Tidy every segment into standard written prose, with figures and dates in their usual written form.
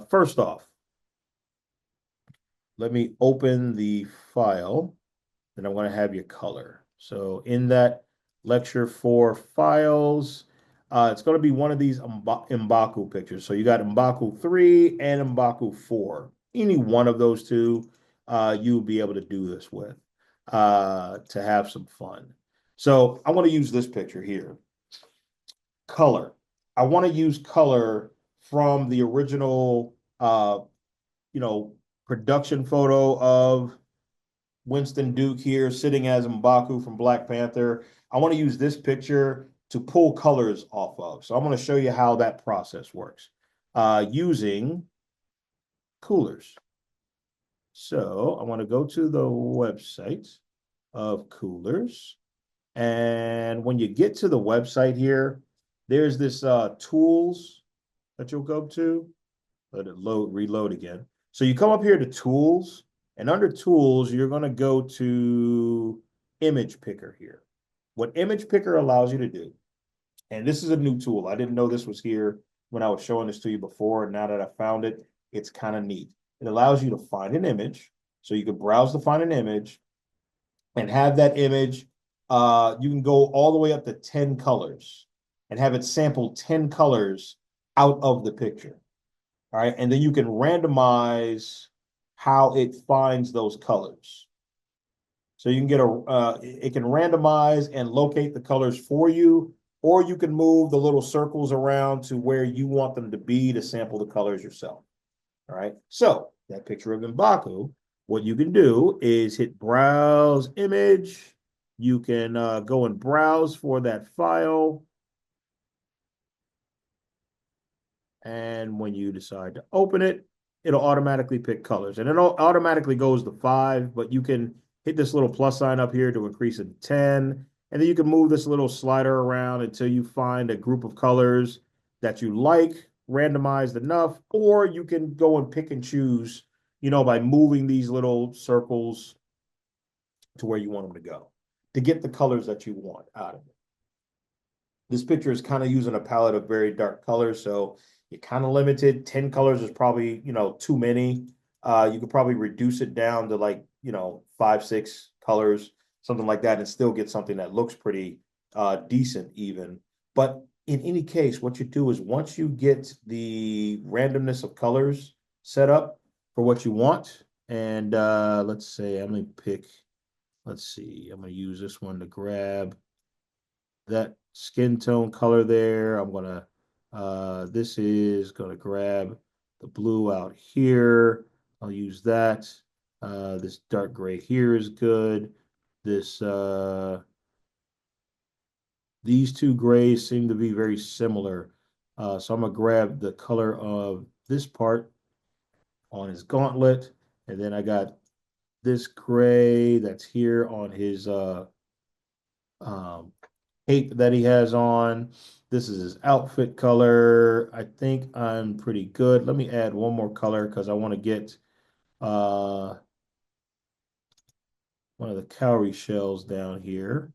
First off, let me open the file, and I'm going to have you color. So in that lecture 4 files, it's going to be one of these M'Baku pictures. So you got M'Baku 3 and M'Baku 4. Any one of those two, you'll be able to do this with to have some fun. So I want to use this picture here. Color. I want to use color from the original, you know, production photo of Winston Duke here sitting as M'Baku from Black Panther. I want to use this picture to pull colors off of. So I'm going to show you how that process works using coolers. So I want to go to the website of coolers. And when you get to the website here, there's this tools that you'll go to. Let it reload again. So you come up here to tools, and under tools, you're going to go to image picker here. What image picker allows you to do, and this is a new tool. I didn't know this was here when I was showing this to you before. And now that I found it, it's kind of neat. It allows you to find an image. So you can browse to find an image and have that image. You can go all the way up to 10 colors and have it sample 10 colors out of the picture. All right. And then you can randomize how it finds those colors. So you can get it can randomize and locate the colors for you, or you can move the little circles around to where you want them to be to sample the colors yourself. All right. So that picture of M'Baku, what you can do is hit browse image. You can go and browse for that file. And when you decide to open it, it'll automatically pick colors. And it automatically goes to 5, but you can hit this little plus sign up here to increase it to 10. And then you can move this little slider around until you find a group of colors that you like, randomized enough, or you can go and pick and choose, by moving these little circles to where you want them to go to get the colors that you want out of it. This picture is kind of using a palette of very dark colors, so you're kind of limited. 10 colors is probably, too many. You could probably reduce it down to like, 5, 6 colors, something like that, and still get something that looks pretty decent even. But in any case, what you do is once you get the randomness of colors set up for what you want, and let's say I'm going to pick, let's see, I'm going to use this one to grab that skin tone color there. I'm going to, this is going to grab the blue out here. I'll use that. This dark gray here is good. This, these two grays seem to be very similar. So I'm going to grab the color of this part on his gauntlet. And then I got this gray that's here on his cape that he has on. This is his outfit color. I think I'm pretty good. Let me add one more color because I want to get one of the cowrie shells down here.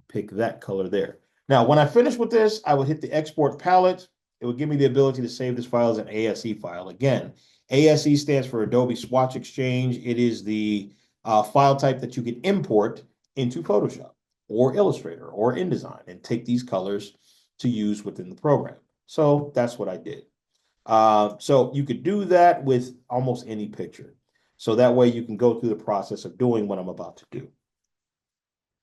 Pick that color there. Now, when I finish with this, I would hit the export palette. It would give me the ability to save this file as an ASE file. Again, ASE stands for Adobe Swatch Exchange. It is the file type that you can import into Photoshop or Illustrator or InDesign and take these colors to use within the program. So that's what I did. So you could do that with almost any picture. So that way you can go through the process of doing what I'm about to do.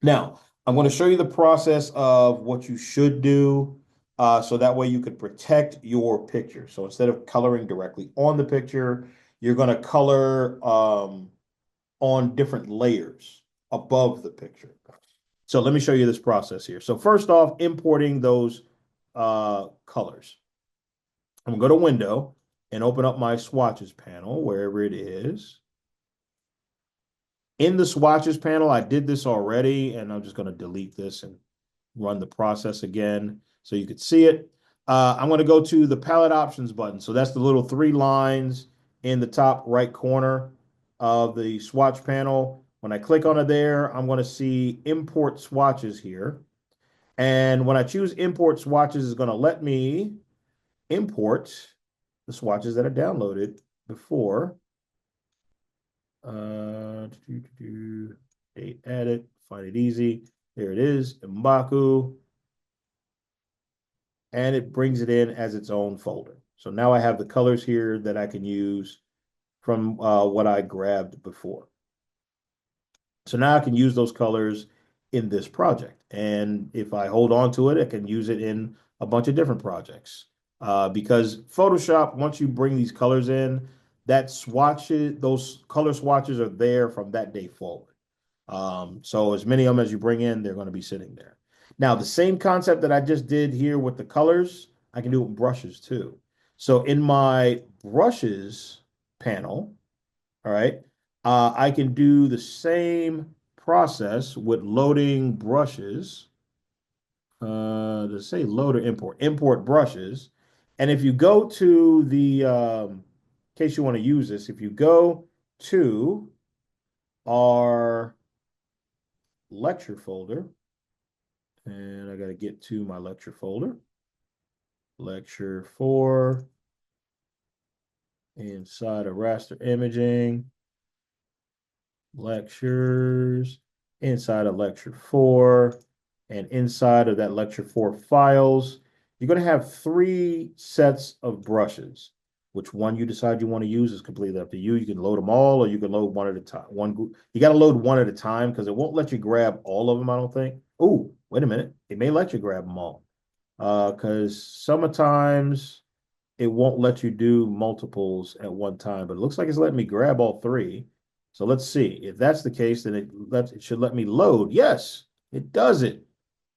Now, I'm going to show you the process of what you should do so that way you can protect your picture. So instead of coloring directly on the picture, you're going to color on different layers above the picture. So let me show you this process here. So first off, importing those colors. I'm going to go to Window and open up my swatches panel, wherever it is. In the swatches panel, I did this already, and I'm just going to delete this and run the process again so you could see it. I'm going to go to the palette options button. So that's the little 3 lines in the top right corner of the swatch panel. When I click on it there, I'm going to see import swatches here. And when I choose import swatches, it's going to let me import the swatches that are downloaded before. Date edit, find it easy. There it is, M'Baku. And it brings it in as its own folder. So now I have the colors here that I can use from what I grabbed before. So now I can use those colors in this project. And if I hold on to it, I can use it in a bunch of different projects. Because Photoshop, once you bring these colors in, that swatches, those color swatches are there from that day forward. So as many of them as you bring in, they're going to be sitting there. Now, the same concept that I just did here with the colors, I can do it with brushes too. So in my brushes panel, all right, I can do the same process with loading brushes. Does it say load or import? Import brushes. And if you go to the, in case you want to use this, if you go to our lecture folder, and I got to get to my lecture folder, lecture 4, inside of raster imaging, lectures, inside of lecture 4, and inside of that lecture 4 files, you're going to have 3 sets of brushes. Which one you decide you want to use is completely up to you. You can load them all, or you can load one at a time. One group. You got to load one at a time because it won't let you grab all of them, I don't think. Oh, wait a minute. It may let you grab them all. Because sometimes it won't let you do multiples at one time, but it looks like it's letting me grab all 3. So let's see. If that's the case, then it should let me load. Yes, it does it.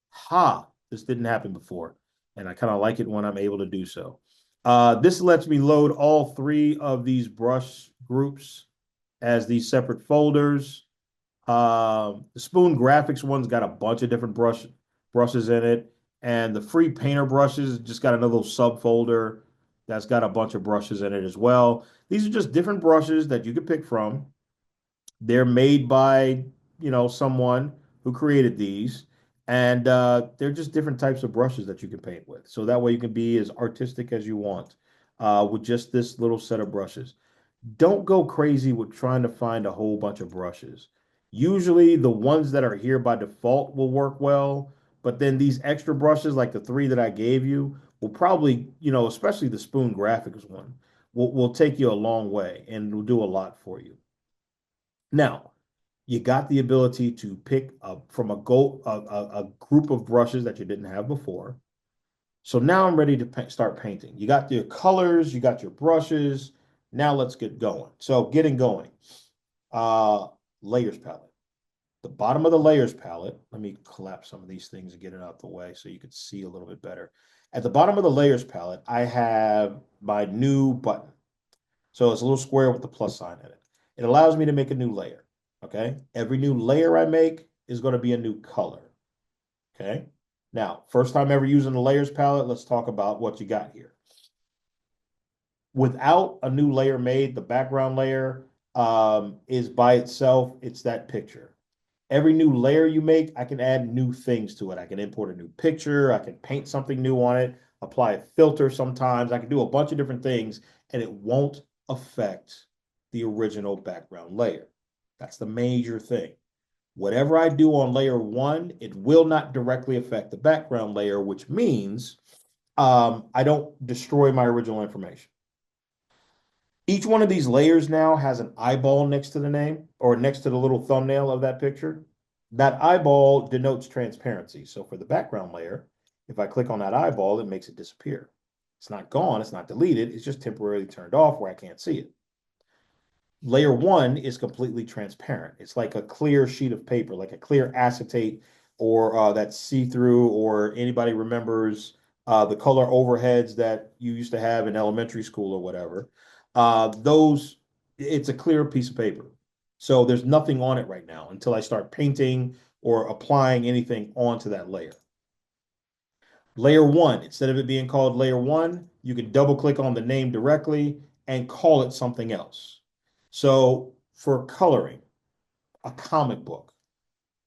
Ha, this didn't happen before. And I kind of like it when I'm able to do so. This lets me load all 3 of these brush groups as these separate folders. The Spoon Graphics one's got a bunch of different brushes in it. And the free painter brushes just got another little subfolder that's got a bunch of brushes in it as well. These are just different brushes that you can pick from. They're made by, someone who created these. And they're just different types of brushes that you can paint with. So that way you can be as artistic as you want with just this little set of brushes. Don't go crazy with trying to find a whole bunch of brushes. Usually the ones that are here by default will work well, but then these extra brushes, like the 3 that I gave you, will probably, especially the Spoon Graphics one, will take you a long way and will do a lot for you. Now, you got the ability to pick from a group of brushes that you didn't have before. So now I'm ready to start painting. You got your colors, you got your brushes. Now let's get going. So getting going. Uh, Layers palette. The bottom of the layers palette, let me collapse some of these things and get it out the way so you can see a little bit better. At the bottom of the layers palette, I have my new button. So it's a little square with the plus sign in it. It allows me to make a new layer. Okay. Every new layer I make is going to be a new color. Okay. Now, first time ever using the layers palette, let's talk about what you got here. Without a new layer made, the background layer is by itself, it's that picture. Every new layer you make, I can add new things to it. I can import a new picture. I can paint something new on it, apply a filter sometimes. I can do a bunch of different things, and it won't affect the original background layer. That's the major thing. Whatever I do on layer 1, it will not directly affect the background layer, which means I don't destroy my original information. Each one of these layers now has an eyeball next to the name or next to the little thumbnail of that picture. That eyeball denotes transparency. So for the background layer, if I click on that eyeball, it makes it disappear. It's not gone, it's not deleted, it's just temporarily turned off where I can't see it. Layer 1 is completely transparent. It's like a clear sheet of paper, like a clear acetate or that see-through, or anybody remembers the color overheads that you used to have in elementary school or whatever. It's a clear piece of paper. So there's nothing on it right now until I start painting or applying anything onto that layer. Layer 1, instead of it being called layer 1, you can double click on the name directly and call it something else. So for coloring a comic book,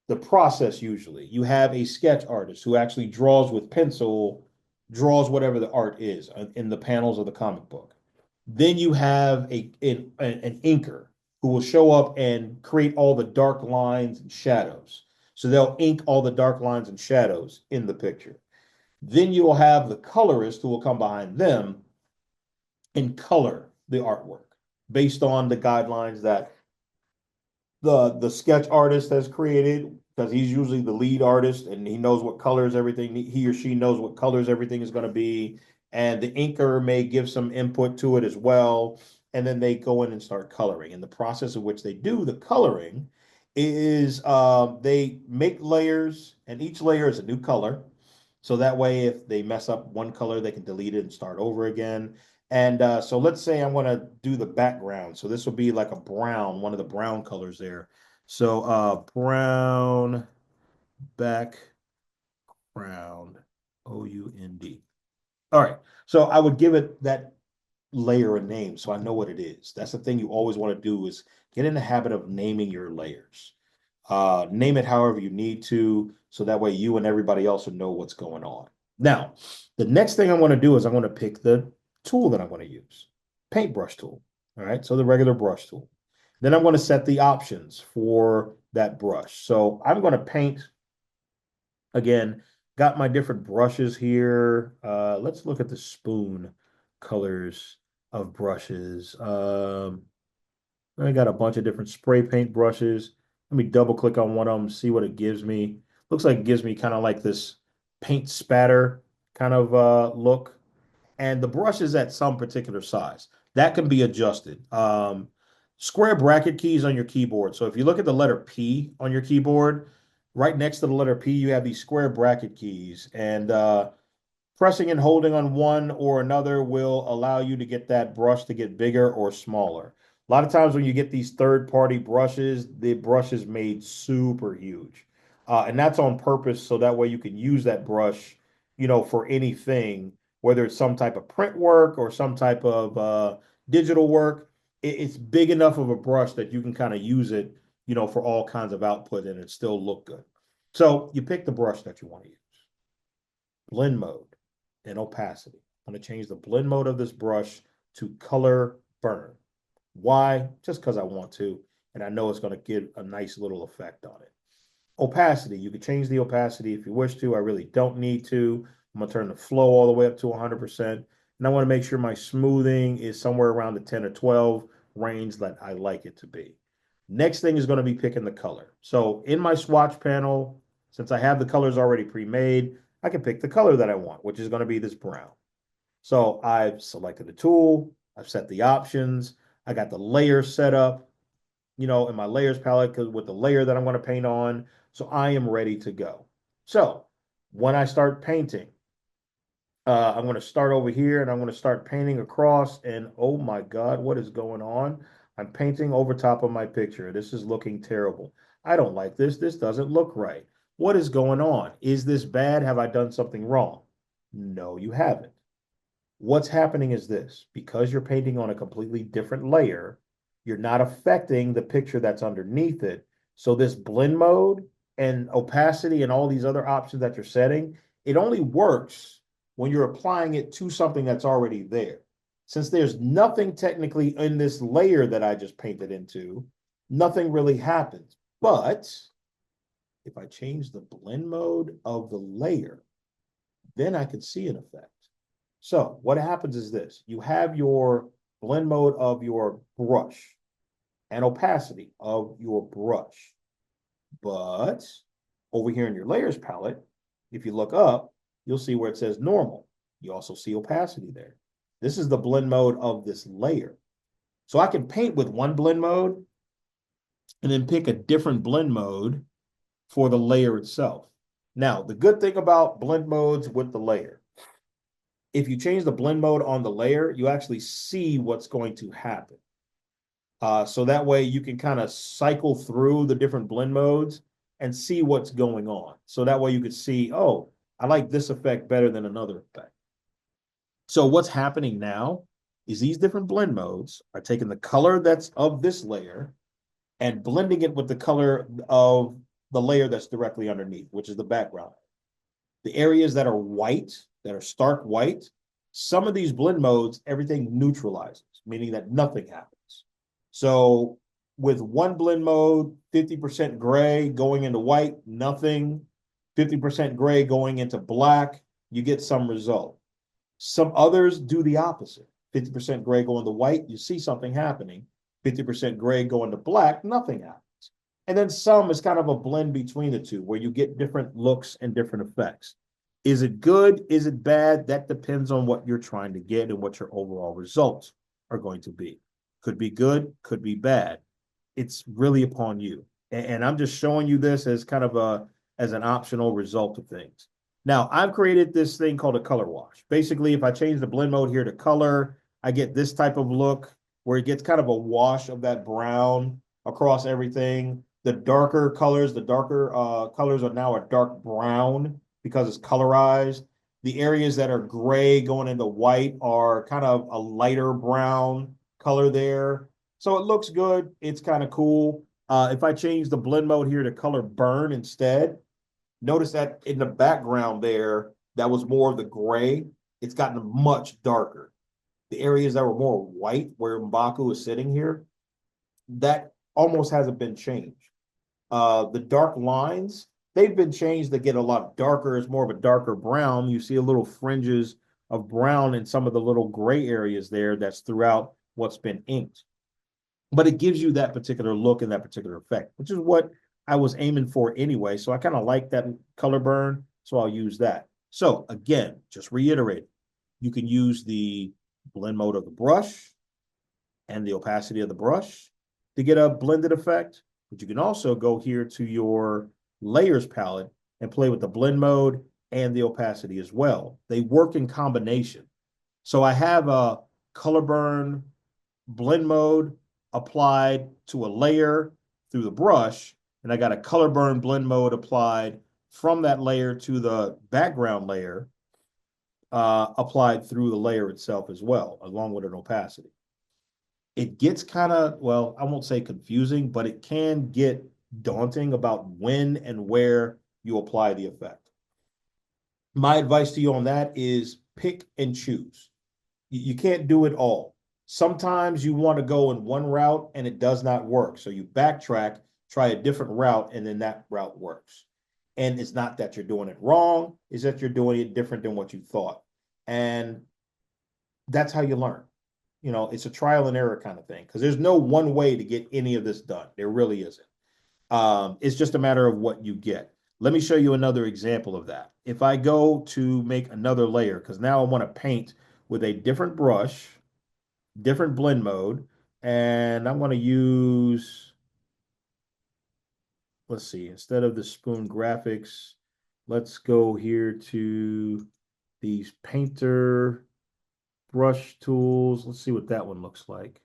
the process usually, you have a sketch artist who actually draws with pencil draws whatever the art is in the panels of the comic book. Then you have an inker who will show up and create all the dark lines and shadows. So they'll ink all the dark lines and shadows in the picture. Then you will have the colorist who will come behind them and color the artwork based on the guidelines that the sketch artist has created, because he's usually the lead artist and he knows what colors everything, he or she knows what colors everything is going to be, and the inker may give some input to it as well, and then they go in and start coloring. And the process of which they do the coloring is they make layers, and each layer is a new color, so that way if they mess up one color they can delete it and start over again. And so let's say I want to do the background. So this will be like a brown, one of the brown colors there. So brown background, OUND. All right. So I would give it that layer a name so I know what it is. That's the thing you always want to do, is get in the habit of naming your layers. Name it however you need to, so that way you and everybody else will know what's going on. Now, the next thing I'm going to do is I'm going to pick the tool that I'm going to use, paintbrush tool. All right, so the regular brush tool. Then I'm going to set the options for that brush. So I'm going to paint again. Got my different brushes here. Let's look at the spoon colors of brushes. I got a bunch of different spray paint brushes. Let me double click on one of them, see what it gives me. Looks like it gives me kind of like this paint spatter kind of look. And the brush is at some particular size. That can be adjusted. Square bracket keys on your keyboard. So if you look at the letter P on your keyboard, right next to the letter P, you have these square bracket keys. And pressing and holding on one or another will allow you to get that brush to get bigger or smaller. A lot of times when you get these third-party brushes, the brush is made super huge. And that's on purpose, so that way you can use that brush, for anything, whether it's some type of print work or some type of digital work. It's big enough of a brush that you can kind of use it, for all kinds of output and it still look good. So you pick the brush that you want to use. Blend mode and opacity. I'm going to change the blend mode of this brush to color burn. Why? Just because I want to, and I know it's going to give a nice little effect on it. Opacity, you can change the opacity if you wish to. I really don't need to. I'm going to turn the flow all the way up to 100%. And I want to make sure my smoothing is somewhere around the 10 or 12 range that I like it to be. Next thing is going to be picking the color. So in my swatch panel, since I have the colors already pre-made, I can pick the color that I want, which is going to be this brown. So I've selected the tool, I've set the options, I got the layer set up, in my layers palette with the layer that I'm going to paint on. So I am ready to go. So when I start painting, I'm going to start over here and I'm going to start painting across. And oh my God, what is going on? I'm painting over top of my picture. This is looking terrible. I don't like this. This doesn't look right. What is going on? Is this bad? Have I done something wrong? No, you haven't. What's happening is this: because you're painting on a completely different layer, you're not affecting the picture that's underneath it. So this blend mode and opacity and all these other options that you're setting, it only works when you're applying it to something that's already there. Since there's nothing technically in this layer that I just painted into, nothing really happens. But if I change the blend mode of the layer, then I can see an effect. So what happens is this: you have your blend mode of your brush and opacity of your brush. But over here in your layers palette, if you look up, you'll see where it says normal. You also see opacity there. This is the blend mode of this layer. So I can paint with one blend mode and then pick a different blend mode for the layer itself. Now, the good thing about blend modes with the layer, if you change the blend mode on the layer, you actually see what's going to happen. So that way you can kind of cycle through the different blend modes and see what's going on. So that way you could see, oh, I like this effect better than another effect. So what's happening now is these different blend modes are taking the color that's of this layer and blending it with the color of the layer that's directly underneath, which is the background. The areas that are white that are stark white. Some of these blend modes, everything neutralizes, meaning that nothing happens. So with one blend mode, 50% gray going into white, nothing. 50% gray going into black, you get some result. Some others do the opposite. 50% gray going to white, you see something happening. 50% gray going to black, nothing happens. And then some is kind of a blend between the two where you get different looks and different effects. Is it good? Is it bad? That depends on what you're trying to get and what your overall results are going to be. Could be good, could be bad. It's really upon you. And I'm just showing you this as kind of as an optional result of things. Now, I've created this thing called a color wash. Basically, if I change the blend mode here to color, I get this type of look where it gets kind of a wash of that brown across everything. The darker colors, the darker colors are now a dark brown because it's colorized. The areas that are gray going into white are kind of a lighter brown color there. So it looks good. It's kind of cool. If I change the blend mode here to color burn instead, notice that in the background there, that was more of the gray. It's gotten much darker. The areas that were more white, where M'Baku is sitting here, that almost hasn't been changed. The dark lines, they've been changed to get a lot darker. It's more of a darker brown. You see a little fringes of brown in some of the little gray areas there that's throughout what's been inked. But it gives you that particular look and that particular effect, which is what I was aiming for anyway. So I kind of like that color burn, so I'll use that. So again, just reiterate, you can use the blend mode of the brush and the opacity of the brush to get a blended effect. But you can also go here to your layers palette and play with the blend mode and the opacity as well. They work in combination. So I have a color burn blend mode applied to a layer through the brush, and I got a color burn blend mode applied from that layer to the background layer, applied through the layer itself as well, along with an opacity. It gets kind of, well, I won't say confusing, but it can get daunting about when and where you apply the effect. My advice to you on that is pick and choose. You can't do it all. Sometimes you want to go in one route and it does not work. So you backtrack, try a different route, and then that route works. And it's not that you're doing it wrong, it's that you're doing it different than what you thought. And that's how you learn. You know, it's a trial and error kind of thing because there's no one way to get any of this done. There really isn't. It's just a matter of what you get. Let me show you another example of that. If I go to make another layer, because now I want to paint with a different brush, different blend mode, and I'm going to use, let's see, instead of the Spoon Graphics, let's go here to these painter brush tools. Let's see what that one looks like.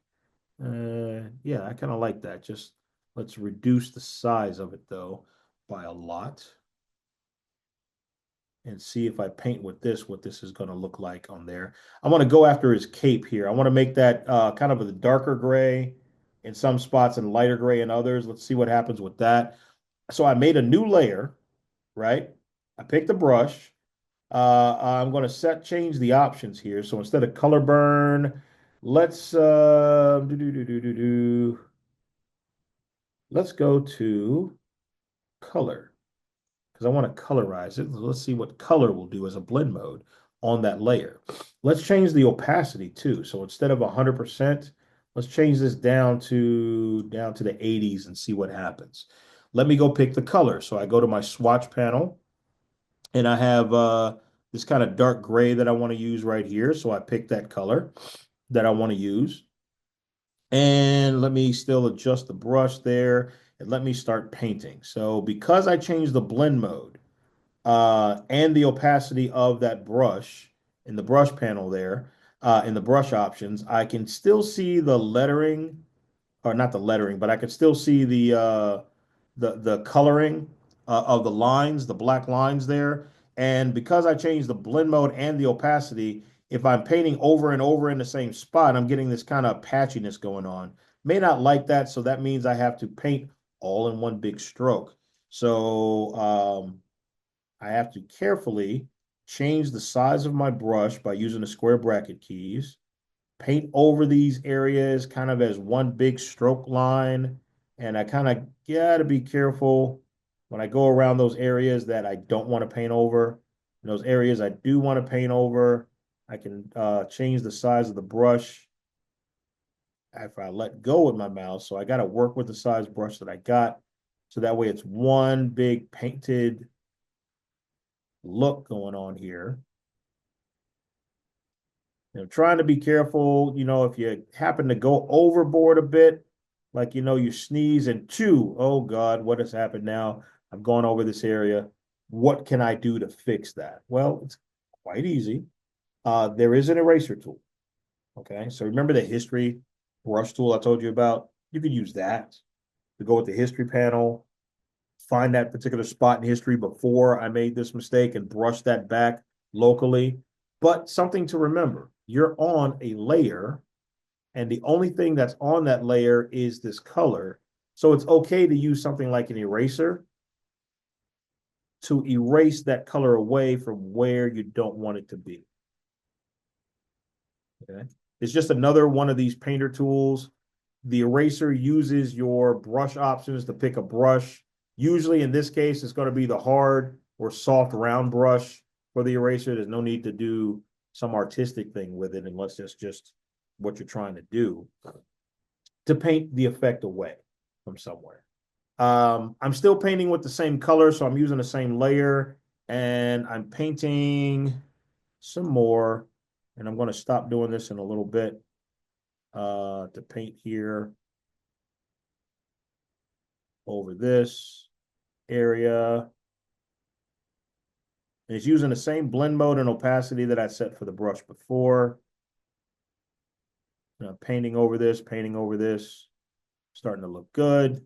Yeah, I kind of like that. Just let's reduce the size of it though by a lot and see if I paint with this, what this is going to look like on there. I want to go after his cape here. I want to make that kind of a darker gray in some spots and lighter gray in others. Let's see what happens with that. So I made a new layer, right? I picked a brush. I'm going to change the options here. So instead of color burn, let's let's go to color because I want to colorize it. Let's see what color will do as a blend mode on that layer. Let's change the opacity too. So instead of 100%, let's change this down to the 80s and see what happens. Let me go pick the color. So I go to my swatch panel and I have this kind of dark gray that I want to use right here. So I pick that color that I want to use. And let me still adjust the brush there and let me start painting. So because I changed the blend mode and the opacity of that brush in the brush panel there, in the brush options, I can still see the lettering, or not the lettering, but I can still see the coloring of the lines, the black lines there. And because I changed the blend mode and the opacity, if I'm painting over and over in the same spot, I'm getting this kind of patchiness going on. May not like that, so that means I have to paint all in one big stroke. So I have to carefully change the size of my brush by using the square bracket keys, paint over these areas kind of as one big stroke line. And I kind of got to be careful when I go around those areas that I don't want to paint over. In those areas I do want to paint over, I can change the size of the brush after I let go with my mouse. So I got to work with the size brush that I got. So that way it's one big painted look going on here. Trying to be careful, if you happen to go overboard a bit, like, you sneeze and chew, oh God, what has happened now? I've gone over this area. What can I do to fix that? Well, it's quite easy. There is an eraser tool. Okay, so remember the history brush tool I told you about? You could use that to go with the history panel, find that particular spot in history before I made this mistake and brush that back locally. But something to remember, you're on a layer, and the only thing that's on that layer is this color. So it's okay to use something like an eraser to erase that color away from where you don't want it to be. Okay. It's just another one of these painter tools. The eraser uses your brush options to pick a brush. Usually in this case, it's going to be the hard or soft round brush for the eraser. There's no need to do some artistic thing with it unless it's just what you're trying to do to paint the effect away from somewhere. I'm still painting with the same color, so I'm using the same layer, and I'm painting some more, and I'm going to stop doing this in a little bit to paint here over this area. And it's using the same blend mode and opacity that I set for the brush before. Painting over this, starting to look good,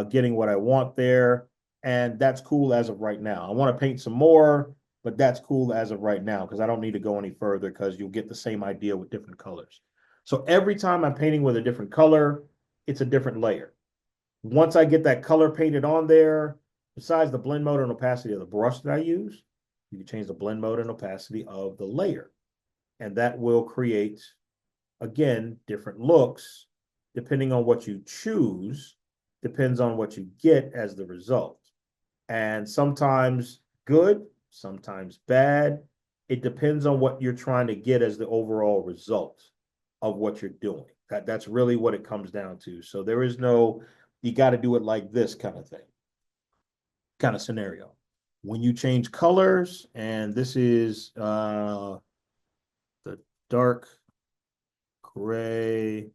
getting what I want there. And that's cool as of right now. I want to paint some more, but that's cool as of right now because I don't need to go any further because you'll get the same idea with different colors. So every time I'm painting with a different color, it's a different layer. Once I get that color painted on there, besides the blend mode and opacity of the brush that I use, you can change the blend mode and opacity of the layer. And that will create, again, different looks depending on what you choose, depends on what you get as the result. And sometimes good, sometimes bad. It depends on what you're trying to get as the overall result of what you're doing. That's really what it comes down to. So there is no, you got to do it like this kind of thing, kind of scenario. When you change colors, and this is the dark gray.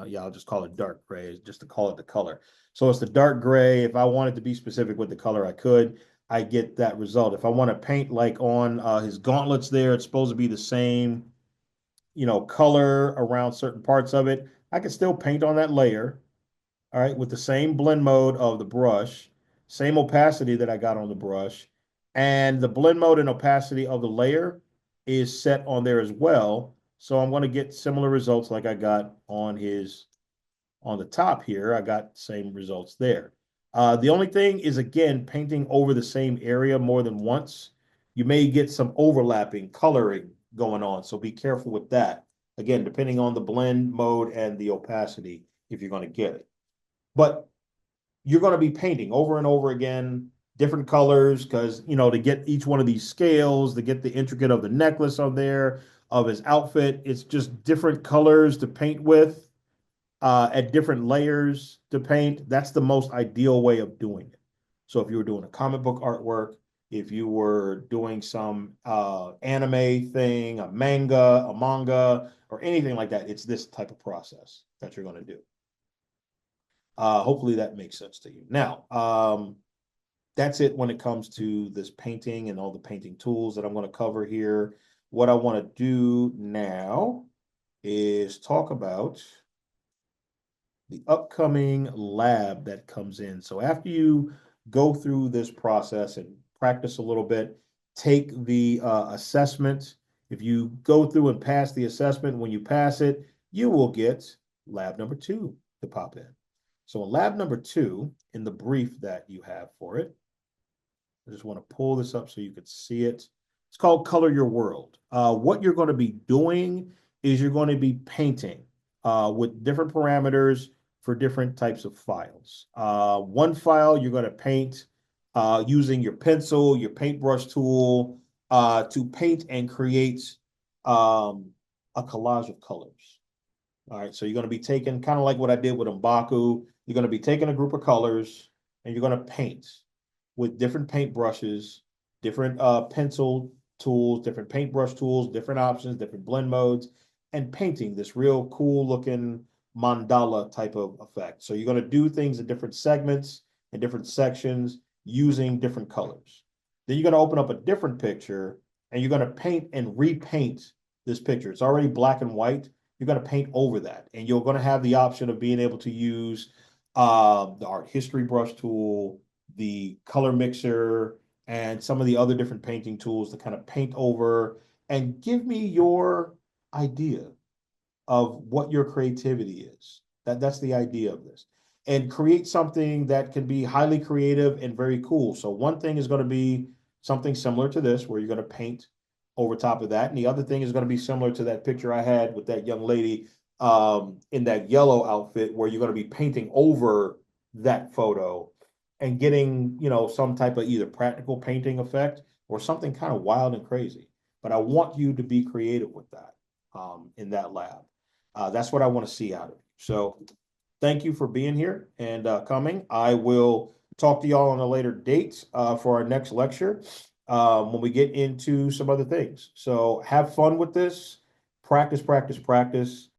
Yeah, I'll just call it dark gray just to call it the color. So it's the dark gray. If I wanted to be specific with the color, I could. I get that result. If I want to paint like on his gauntlets there, it's supposed to be the same, color around certain parts of it. I can still paint on that layer, all right, with the same blend mode of the brush, same opacity that I got on the brush, and the blend mode and opacity of the layer is set on there as well. So I'm going to get similar results like I got on the top here. I got the same results there. The only thing is, again, painting over the same area more than once, you may get some overlapping coloring going on. So be careful with that. Again, depending on the blend mode and the opacity, if you're going to get it. But you're going to be painting over and over again, different colors, because, to get each one of these scales, to get the intricate of the necklace on there, of his outfit, it's just different colors to paint with, at different layers to paint. That's the most ideal way of doing it. So if you were doing a comic book artwork, if you were doing some anime thing, a manga, or anything like that, it's this type of process that you're going to do. Hopefully that makes sense to you. Now, that's it when it comes to this painting and all the painting tools that I'm going to cover here. What I want to do now is talk about the upcoming lab that comes in. So after you go through this process and practice a little bit, take the assessment. If you go through and pass the assessment, when you pass it, you will get lab number 2 to pop in. So in lab number 2, in the brief that you have for it, I just want to pull this up so you could see it. It's called Color Your World. What you're going to be doing is you're going to be painting with different parameters for different types of files. One file you're going to paint using your pencil, your paintbrush tool to paint and create a collage of colors. All right, so you're going to be taking kind of like what I did with M'Baku. You're going to be taking a group of colors and you're going to paint with different paint brushes, different pencil tools, different paintbrush tools, different options, different blend modes, and painting this real cool looking mandala type of effect. So you're going to do things in different segments and different sections using different colors. Then you're going to open up a different picture and you're going to paint and repaint this picture. It's already black and white. You're going to paint over that, and you're going to have the option of being able to use the art history brush tool, the color mixer, and some of the other different painting tools to kind of paint over and give me your idea of what your creativity is. That's the idea of this. And create something that can be highly creative and very cool. So one thing is going to be something similar to this, where you're going to paint over top of that. And the other thing is going to be similar to that picture I had with that young lady in that yellow outfit, where you're going to be painting over that photo and getting, some type of either practical painting effect or something kind of wild and crazy. But I want you to be creative with that in that lab. That's what I want to see out of you. So thank you for being here and coming. I will talk to y'all on a later date for our next lecture when we get into some other things. So have fun with this. Practice, practice, practice.